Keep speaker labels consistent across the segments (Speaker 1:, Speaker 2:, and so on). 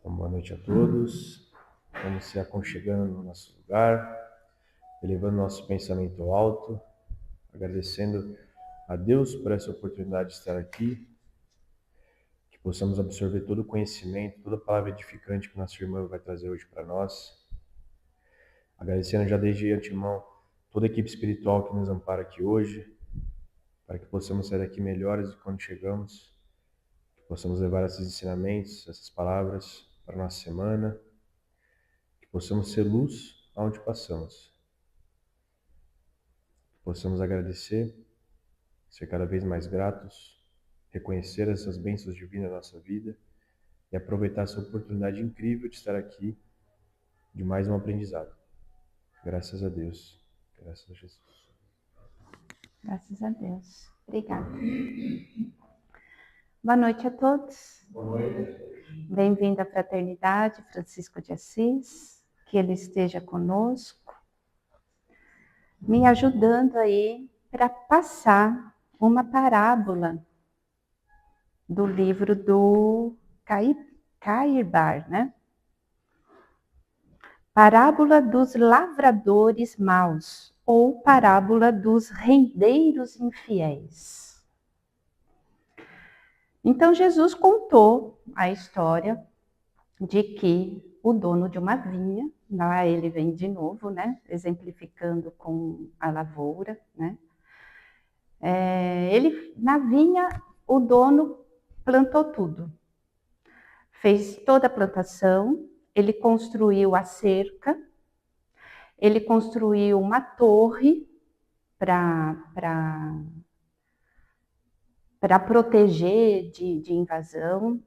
Speaker 1: Então, boa noite a todos. Vamos se aconchegando no nosso lugar, elevando nosso pensamento ao alto, agradecendo a Deus por essa oportunidade de estar aqui, que possamos absorver todo o conhecimento, toda a palavra edificante que nossa irmã vai trazer hoje para nós. Agradecendo já desde antemão toda a equipe espiritual que nos ampara aqui hoje, para que possamos sair daqui melhores do que quando chegamos, que possamos levar esses ensinamentos, essas palavras para a nossa semana, que possamos ser luz aonde passamos, que possamos agradecer, ser cada vez mais gratos, reconhecer essas bênçãos divinas na nossa vida e aproveitar essa oportunidade incrível de estar aqui, de mais um aprendizado. Graças a Deus, graças a Jesus.
Speaker 2: Graças a Deus. Obrigada. Boa noite a todos.
Speaker 1: Boa noite.
Speaker 2: Bem-vindo à Fraternidade Francisco de Assis. Que ele esteja conosco, me ajudando aí para passar uma parábola do livro do Cairbar, né? Parábola dos lavradores maus, ou parábola dos rendeiros infiéis. Então, Jesus contou a história de que o dono de uma vinha, lá ele vem de novo, né, exemplificando com a lavoura, né, na vinha, o dono plantou tudo, fez toda a plantação, ele construiu a cerca, ele construiu uma torre para proteger de invasão.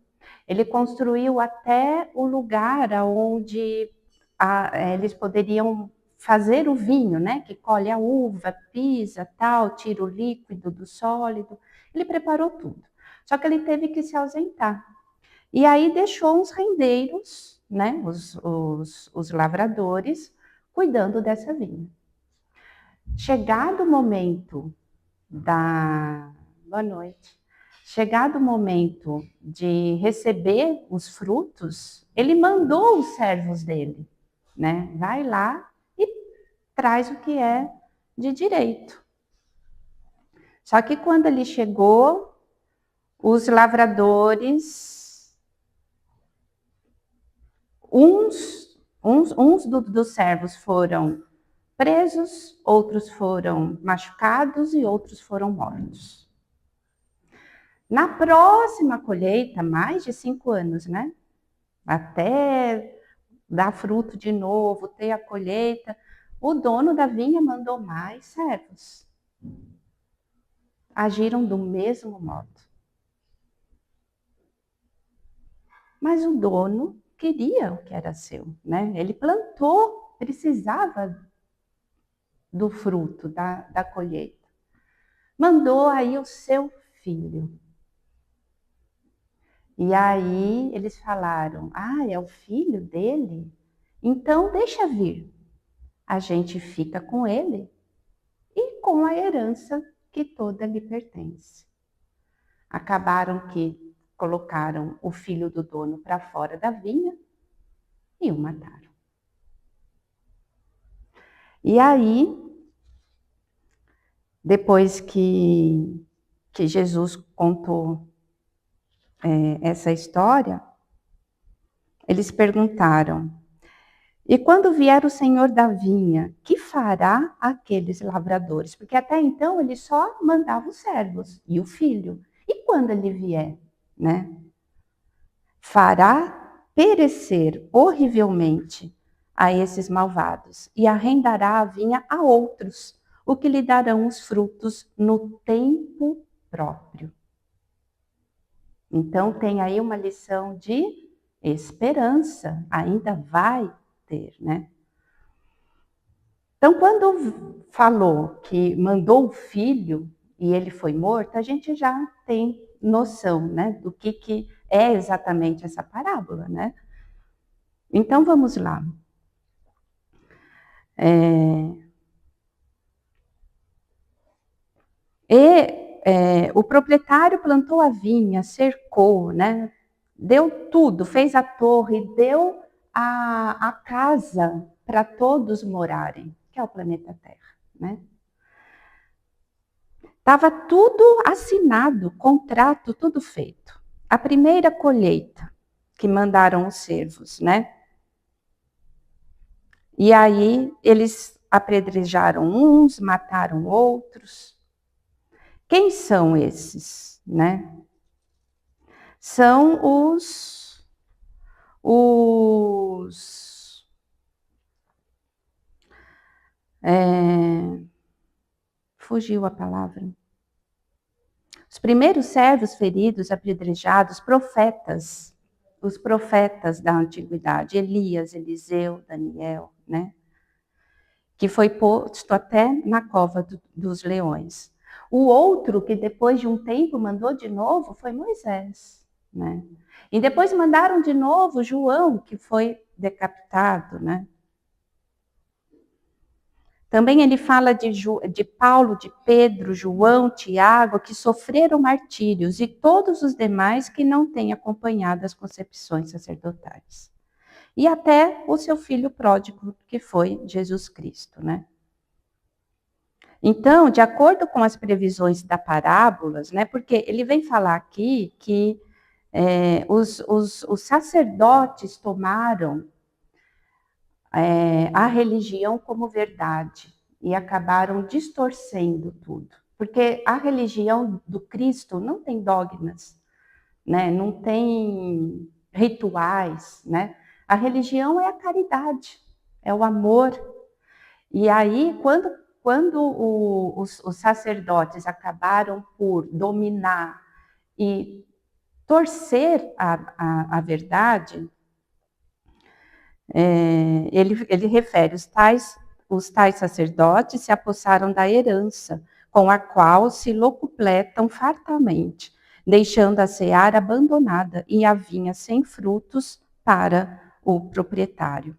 Speaker 2: Ele construiu até o lugar onde eles poderiam fazer o vinho, né? Que colhe a uva, pisa, tal, tira o líquido do sólido. Ele preparou tudo. Só que ele teve que se ausentar. E aí deixou uns rendeiros, né? Os lavradores, cuidando dessa vinha. Chegado o momento Boa noite. Chegado o momento de receber os frutos, ele mandou os servos dele, né? Vai lá e traz o que é de direito. Só que quando ele chegou, os lavradores, uns dos servos foram presos, outros foram machucados e outros foram mortos. Na próxima colheita, mais de 5 anos, né? Até dar fruto de novo, ter a colheita, o dono da vinha mandou mais servos. Agiram do mesmo modo. Mas o dono queria o que era seu, né? Ele plantou, precisava do fruto, da colheita. Mandou aí o seu filho. E aí eles falaram, é o filho dele? Então deixa vir. A gente fica com ele e com a herança que toda lhe pertence. Acabaram que colocaram o filho do dono para fora da vinha e o mataram. E aí, depois que Jesus contou essa história, eles perguntaram, e quando vier o senhor da vinha, que fará aqueles lavradores? Porque até então ele só mandava os servos e o filho. E quando ele vier, né? Fará perecer horrivelmente a esses malvados e arrendará a vinha a outros, o que lhe darão os frutos no tempo próprio. Então tem aí uma lição de esperança, ainda vai ter, né? Então, quando falou que mandou o filho e ele foi morto, a gente já tem noção, né, do que é exatamente essa parábola, né? Então, vamos lá. O proprietário plantou a vinha, cercou, né? deu tudo, fez a torre, deu a casa para todos morarem, que é o planeta Terra, né? Estava tudo assinado, contrato, tudo feito. A primeira colheita que mandaram os servos, né? E aí eles apedrejaram uns, mataram outros. Quem são esses, né? São fugiu a palavra. Os primeiros servos feridos, apedrejados, profetas, os profetas da antiguidade, Elias, Eliseu, Daniel, né? Que foi posto até na cova dos leões. O outro, que depois de um tempo mandou de novo, foi Moisés, né? E depois mandaram de novo João, que foi decapitado, né? Também ele fala de Paulo, de Pedro, João, Tiago, que sofreram martírios, e todos os demais que não têm acompanhado as concepções sacerdotais. E até o seu filho pródigo, que foi Jesus Cristo, né? Então, de acordo com as previsões da parábolas, né? Porque ele vem falar aqui que os sacerdotes tomaram a religião como verdade e acabaram distorcendo tudo. Porque a religião do Cristo não tem dogmas, né? Não tem rituais, né? A religião é a caridade, é o amor. E aí, quando os sacerdotes acabaram por dominar e torcer a verdade, ele refere os tais sacerdotes se apossaram da herança, com a qual se locupletam fartamente, deixando a seara abandonada e a vinha sem frutos para o proprietário.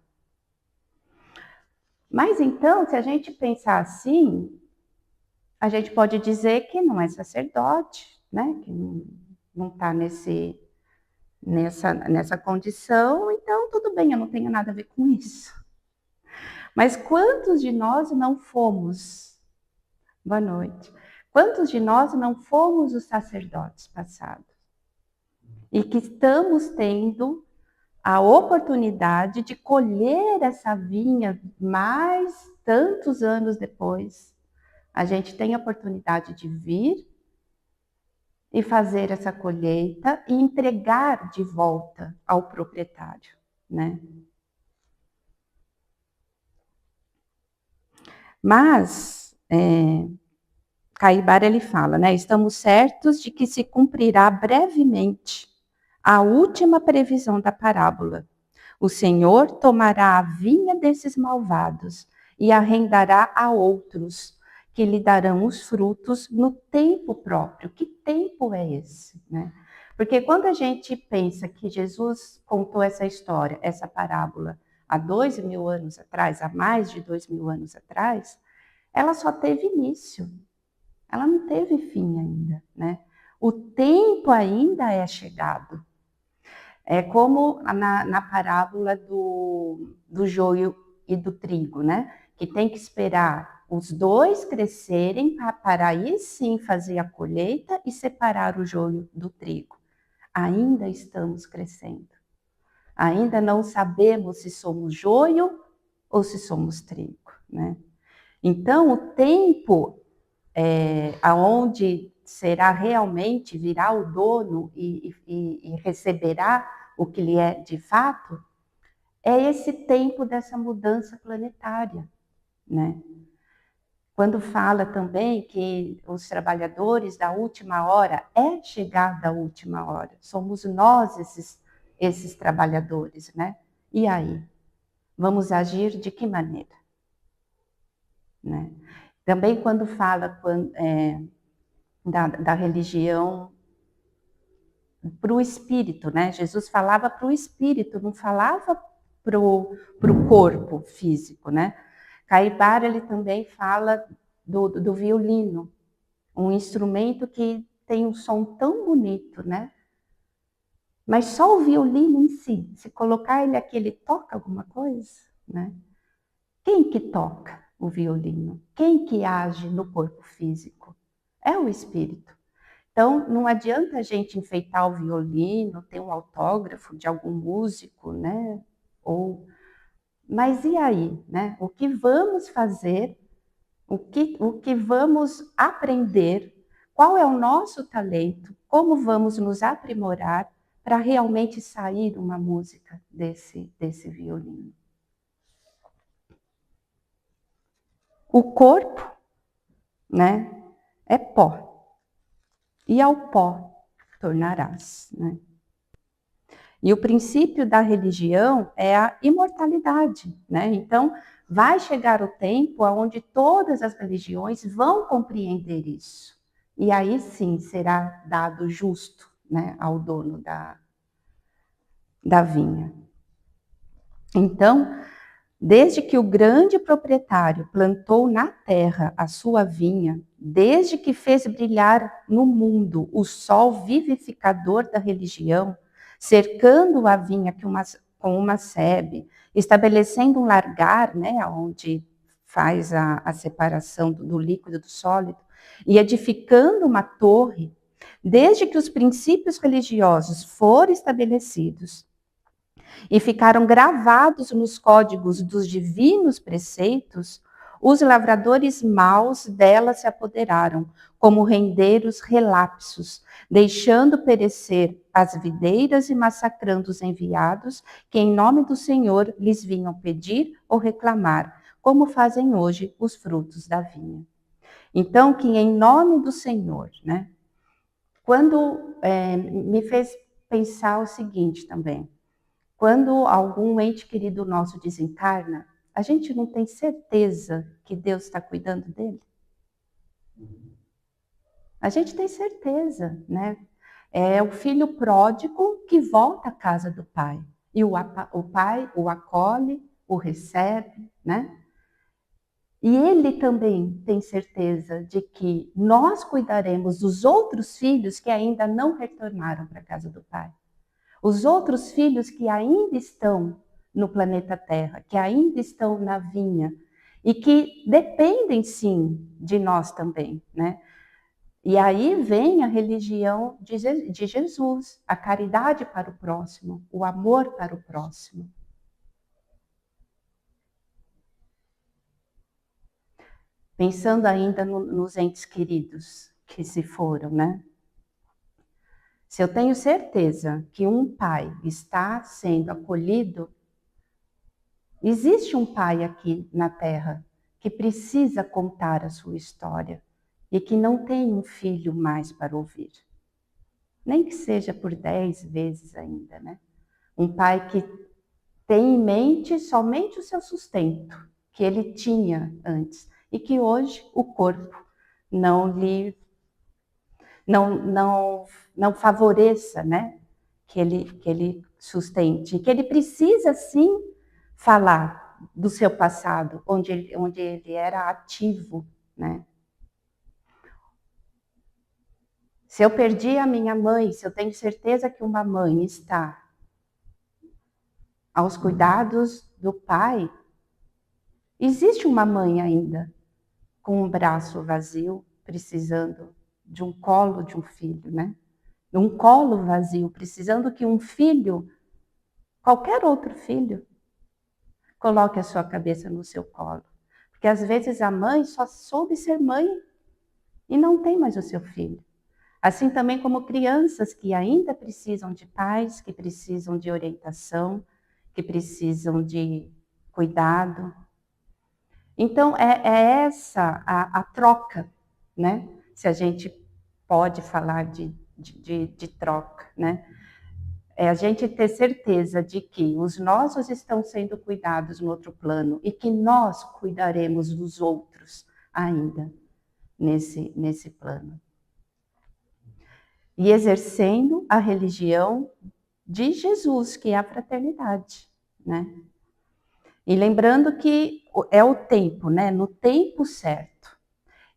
Speaker 2: Mas então, se a gente pensar assim, a gente pode dizer que não é sacerdote, né? Que não está nessa condição, então tudo bem, eu não tenho nada a ver com isso. Mas quantos de nós não fomos? Boa noite. Quantos de nós não fomos os sacerdotes passados? E que estamos tendo a oportunidade de colher essa vinha mais tantos anos depois. A gente tem a oportunidade de vir e fazer essa colheita e entregar de volta ao proprietário, né? Mas, Caibar ele fala, né? Estamos certos de que se cumprirá brevemente a última previsão da parábola. O Senhor tomará a vinha desses malvados e arrendará a outros, que lhe darão os frutos no tempo próprio. Que tempo é esse, né? Porque quando a gente pensa que Jesus contou essa história, essa parábola, há 2000 anos atrás, há mais de 2000 anos atrás, ela só teve início. Ela não teve fim ainda, né? O tempo ainda é chegado. É como na parábola do joio e do trigo, né? Que tem que esperar os dois crescerem para aí sim fazer a colheita e separar o joio do trigo. Ainda estamos crescendo. Ainda não sabemos se somos joio ou se somos trigo, né? Então, o tempo aonde será realmente, virá o dono e receberá o que lhe é de fato, é esse tempo dessa mudança planetária, né? Quando fala também que os trabalhadores da última hora, é chegada a última hora, somos nós esses trabalhadores, né? E aí? Vamos agir de que maneira? Né? Também quando fala da religião para o espírito, né? Jesus falava para o espírito, não falava para o corpo físico, né? Caibar, ele também fala do violino, um instrumento que tem um som tão bonito, né? Mas só o violino em si, se colocar ele aqui, ele toca alguma coisa, né? Quem que toca o violino? Quem que age no corpo físico? É o espírito. Então, não adianta a gente enfeitar o violino, ter um autógrafo de algum músico, né? Mas e aí, né? O que vamos fazer? O que vamos aprender? Qual é o nosso talento? Como vamos nos aprimorar para realmente sair uma música desse violino? O corpo, né, é pó, e ao pó tornarás, né? E o princípio da religião é a imortalidade, né? Então, vai chegar o tempo onde todas as religiões vão compreender isso. E aí sim será dado justo, né, ao dono da vinha. Então, desde que o grande proprietário plantou na terra a sua vinha, desde que fez brilhar no mundo o sol vivificador da religião, cercando a vinha com uma sebe, estabelecendo um largar, né, onde faz a separação do líquido do sólido, e edificando uma torre, desde que os princípios religiosos foram estabelecidos, e ficaram gravados nos códigos dos divinos preceitos, os lavradores maus dela se apoderaram, como rendeiros relapsos, deixando perecer as videiras e massacrando os enviados que em nome do Senhor lhes vinham pedir ou reclamar, como fazem hoje os frutos da vinha. Então, que em nome do Senhor, né? Quando me fez pensar o seguinte também, quando algum ente querido nosso desencarna, a gente não tem certeza que Deus está cuidando dele? A gente tem certeza, né? É o filho pródigo que volta à casa do pai. E o pai o acolhe, o recebe, né? E ele também tem certeza de que nós cuidaremos dos outros filhos que ainda não retornaram para a casa do pai. Os outros filhos que ainda estão no planeta Terra, que ainda estão na vinha e que dependem sim de nós também, né? E aí vem a religião de Jesus, a caridade para o próximo, o amor para o próximo. Pensando ainda nos entes queridos que se foram, né? Se eu tenho certeza que um pai está sendo acolhido, existe um pai aqui na Terra que precisa contar a sua história e que não tem um filho mais para ouvir. Nem que seja por 10 vezes ainda, né? Um pai que tem em mente somente o seu sustento, que ele tinha antes, e que hoje o corpo não favoreça, né? Que ele sustente, que ele precisa sim falar do seu passado, onde ele era ativo, né? Se eu perdi a minha mãe, se eu tenho certeza que uma mãe está aos cuidados do pai, existe uma mãe ainda com um braço vazio, precisando de um colo de um filho, né? Um colo vazio, precisando que um filho, qualquer outro filho, coloque a sua cabeça no seu colo. Porque às vezes a mãe só soube ser mãe e não tem mais o seu filho. Assim também como crianças que ainda precisam de pais, que precisam de orientação, que precisam de cuidado. Então, é essa a troca, né? Se a gente pode falar de troca, né? É a gente ter certeza de que os nossos estão sendo cuidados no outro plano e que nós cuidaremos dos outros ainda nesse plano. E exercendo a religião de Jesus, que é a fraternidade, né? E lembrando que é o tempo, né? No tempo certo.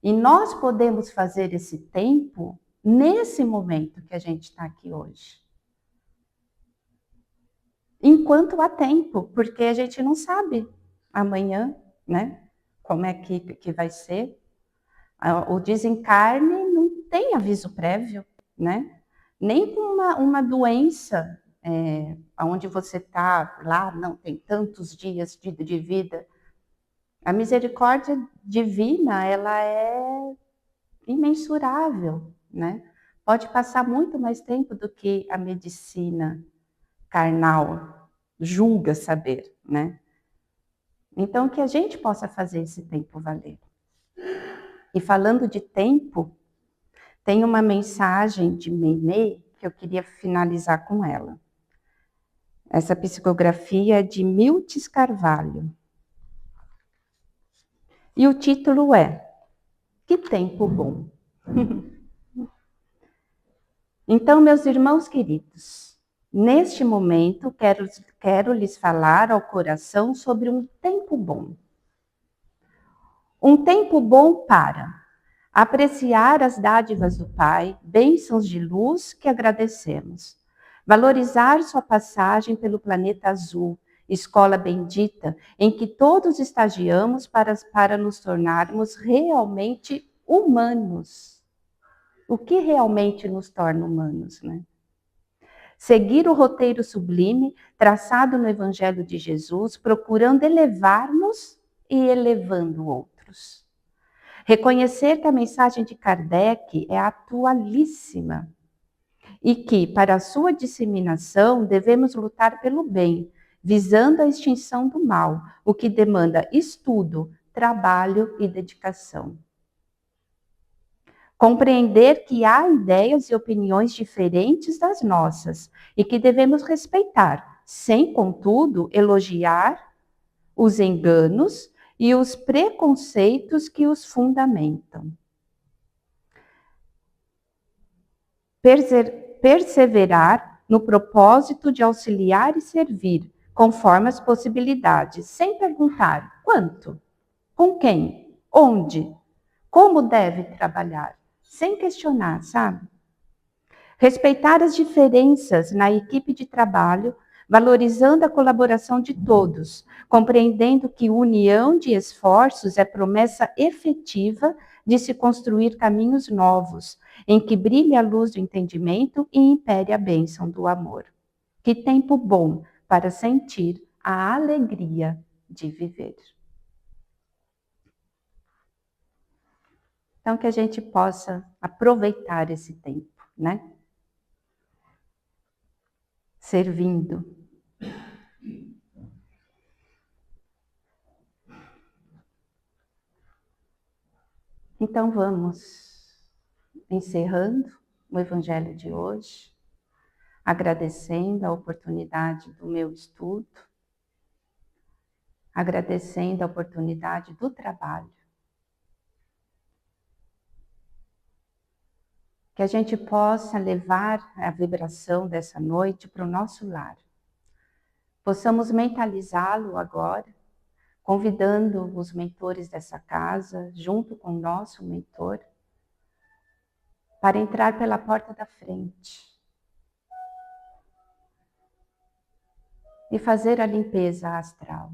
Speaker 2: E nós podemos fazer esse tempo nesse momento que a gente está aqui hoje. enquanto há tempo, porque a gente não sabe amanhã, né? Como é que vai ser. O desencarne não tem aviso prévio, né? Nem com uma doença, onde você está lá, não tem tantos dias de vida. A misericórdia divina, ela é imensurável, né? Pode passar muito mais tempo do que a medicina carnal julga saber, né? Então, que a gente possa fazer esse tempo valer. E falando de tempo, tem uma mensagem de Meimei que eu queria finalizar com ela. Essa psicografia é de Miltes Carvalho. E o título é Que Tempo Bom. Então, meus irmãos queridos, neste momento quero lhes falar ao coração sobre um tempo bom. Um tempo bom para apreciar as dádivas do Pai, bênçãos de luz que agradecemos. Valorizar sua passagem pelo planeta azul, escola bendita, em que todos estagiamos para nos tornarmos realmente humanos. O que realmente nos torna humanos, né? Seguir o roteiro sublime traçado no Evangelho de Jesus, procurando elevar-nos e elevando outros. Reconhecer que a mensagem de Kardec é atualíssima e que, para a sua disseminação, devemos lutar pelo bem, visando a extinção do mal, o que demanda estudo, trabalho e dedicação. Compreender que há ideias e opiniões diferentes das nossas e que devemos respeitar, sem, contudo, elogiar os enganos e os preconceitos que os fundamentam. Perseverar no propósito de auxiliar e servir, conforme as possibilidades, sem perguntar quanto, com quem, onde, como deve trabalhar, sem questionar, sabe? Respeitar as diferenças na equipe de trabalho, valorizando a colaboração de todos, compreendendo que união de esforços é promessa efetiva de se construir caminhos novos, em que brilhe a luz do entendimento e impere a bênção do amor. Que tempo bom para sentir a alegria de viver. Então, que a gente possa aproveitar esse tempo, né? Servindo. Então vamos encerrando o Evangelho de hoje, agradecendo a oportunidade do meu estudo, agradecendo a oportunidade do trabalho. Que a gente possa levar a vibração dessa noite para o nosso lar. Possamos mentalizá-lo agora, convidando os mentores dessa casa, junto com o nosso mentor, para entrar pela porta da frente e fazer a limpeza astral,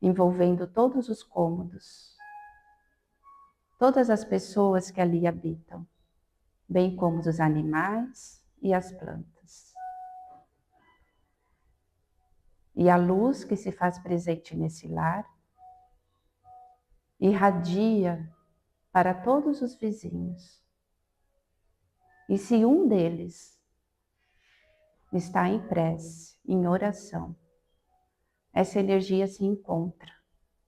Speaker 2: envolvendo todos os cômodos, todas as pessoas que ali habitam, bem como os animais e as plantas. E a luz que se faz presente nesse lar irradia para todos os vizinhos. E se um deles está em prece, em oração, essa energia se encontra,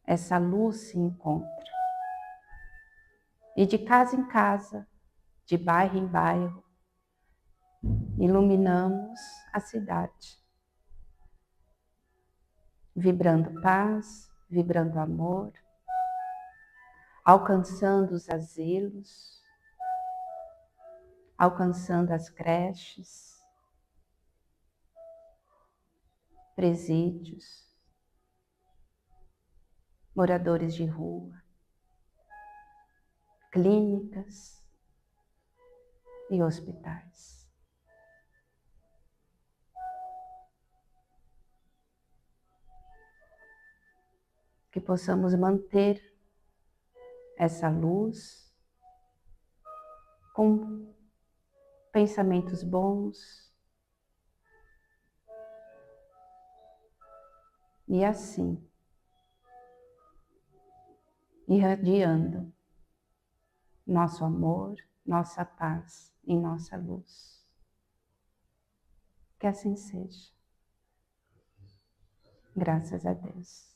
Speaker 2: essa luz se encontra. E de casa em casa, de bairro em bairro, iluminamos a cidade, vibrando paz, vibrando amor, alcançando os asilos, alcançando as creches, presídios, moradores de rua, clínicas e hospitais. que possamos manter essa luz com pensamentos bons e assim irradiando nosso amor, nossa paz e nossa luz. Que assim seja. Graças a Deus.